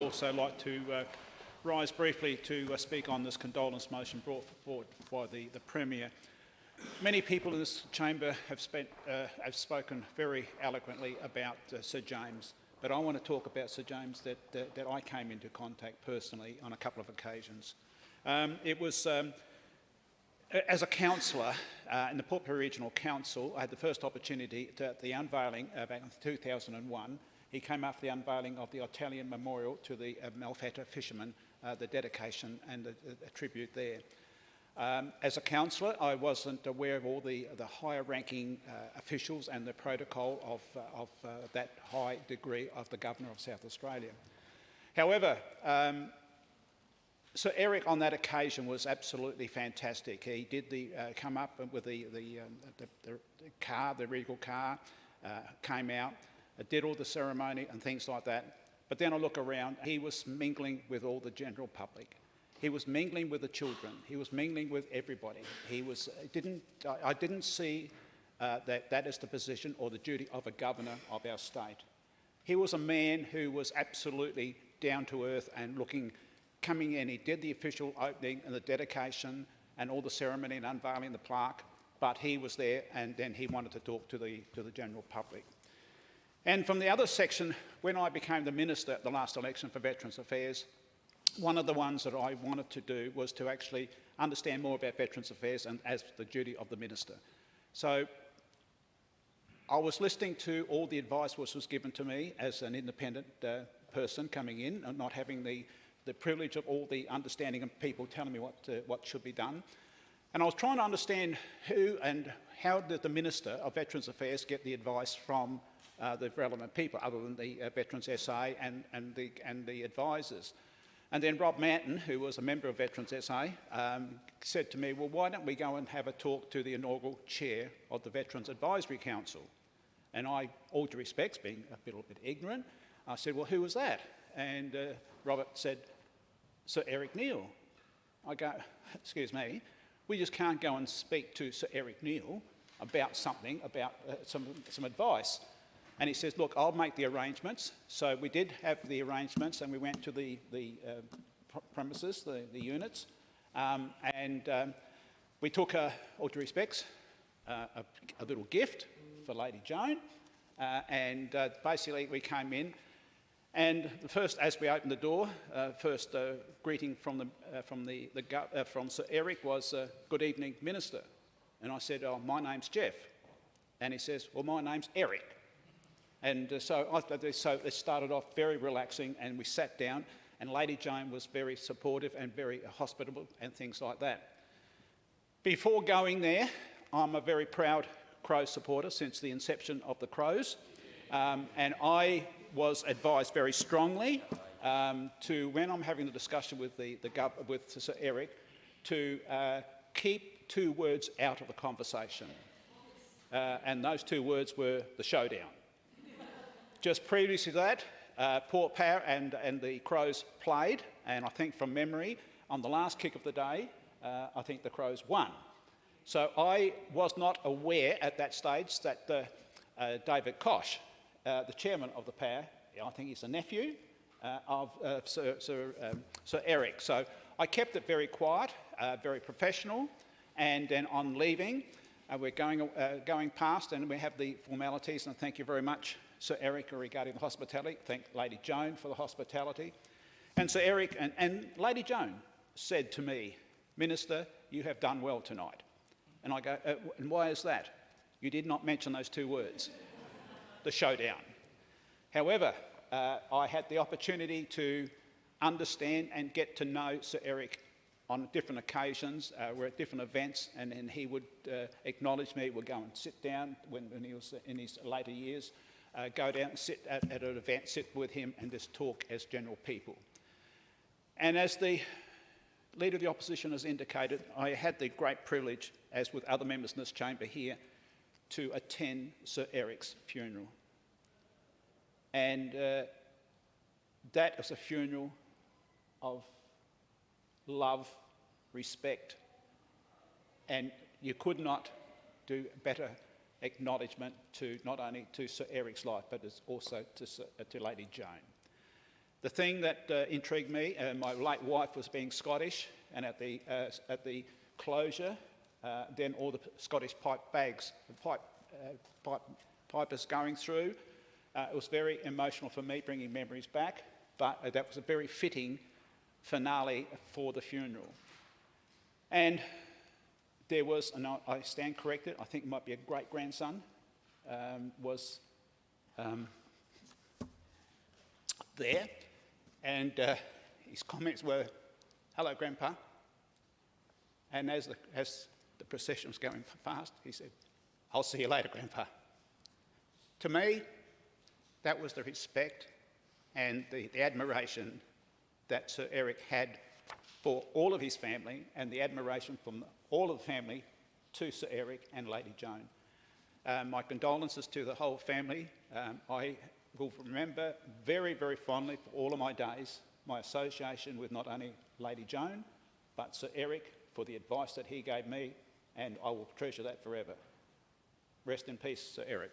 Also like to rise briefly to speak on this condolence motion brought forward by the Premier. Many people in this chamber have spoken very eloquently about Sir James, but I want to talk about Sir James that I came into contact personally on a couple of occasions. It was as a councillor in the Port Pirie Regional Council. I had the first opportunity at the unveiling back in 2001. He came after the unveiling of the Italian memorial to the Malfetta fishermen, the dedication and a tribute there. As a councillor, I wasn't aware of all the higher ranking officials and the protocol of that high degree of the Governor of South Australia. However, Sir Eric on that occasion was absolutely fantastic. He did come up with the car, the regal car, came out, did all the ceremony and things like that. But then I look around, he was mingling with all the general public. He was mingling with the children. He was mingling with everybody. I didn't see that as the position or the duty of a governor of our state. He was a man who was absolutely down to earth and coming in. He did the official opening and the dedication and all the ceremony and unveiling the plaque, but he was there and then he wanted to talk to the general public. And from the other section, when I became the Minister at the last election for Veterans Affairs, one of the ones that I wanted to do was to actually understand more about Veterans Affairs and as the duty of the Minister. So I was listening to all the advice which was given to me as an independent person coming in and not having the privilege of all the understanding of people telling me what should be done. And I was trying to understand who and how did the Minister of Veterans Affairs get the advice from the relevant people other than the Veterans SA and the advisors. And then Rob Manton, who was a member of Veterans SA, said to me, well, why don't we go and have a talk to the inaugural chair of the Veterans Advisory Council? And I, all due respects, being a little bit ignorant, I said, well, who was that? And Robert said, Sir Eric Neal. I go, excuse me, we just can't go and speak to Sir Eric Neal about something, about some advice. And he says, look, I'll make the arrangements. So we did have the arrangements and we went to the premises, the units, and we took, all due respects, a little gift for Lady Joan, and basically we came in, and the first, as we opened the door, first greeting from Sir Eric was, good evening, Minister. And I said, oh, my name's Jeff. And he says, well, my name's Eric. And so it started off very relaxing, and we sat down, and Lady Joan was very supportive and very hospitable and things like that. Before going there, I'm a very proud Crows supporter since the inception of the Crows, and I was advised very strongly to, when I'm having the discussion with with Sir Eric, to keep two words out of the conversation, and those two words were the showdown. Just previous to that, Port Pirie and the Crows played, and I think from memory, on the last kick of the day, I think the Crows won. So I was not aware at that stage that David Koch, the chairman of the Pirie, I think he's a nephew of Sir Eric. So I kept it very quiet, very professional, and then on leaving, we're going past and we have the formalities, and thank you very much, Sir Eric, regarding the hospitality. Thank Lady Joan for the hospitality. And Sir Eric and Lady Joan said to me, Minister, you have done well tonight. And I go, and why is that? You did not mention those two words, the showdown. However, I had the opportunity to understand and get to know Sir Eric on different occasions. We're at different events, and he would acknowledge me. We'd go and sit down when he was in his later years. Go down and sit at an event, sit with him and just talk as general people. And as the Leader of the Opposition has indicated, I had the great privilege, as with other members in this chamber here, to attend Sir Eric's funeral. And that was a funeral of love, respect, and you could not do better acknowledgement to not only to Sir Eric's life, but also to Lady Joan. The thing that intrigued me, my late wife was being Scottish, and at the closure, then all the Scottish pipers going through. It was very emotional for me, bringing memories back, but that was a very fitting finale for the funeral. And there was, and I stand corrected, I think it might be a great-grandson, was there, and his comments were, "Hello, Grandpa." And as the procession was going past, he said, "I'll see you later, Grandpa." To me, that was the respect and the admiration that Sir Eric had for all of his family, and the admiration from all of the family to Sir Eric and Lady Joan. My condolences to the whole family. I will remember very, very fondly for all of my days my association with not only Lady Joan, but Sir Eric, for the advice that he gave me, and I will treasure that forever. Rest in peace, Sir Eric.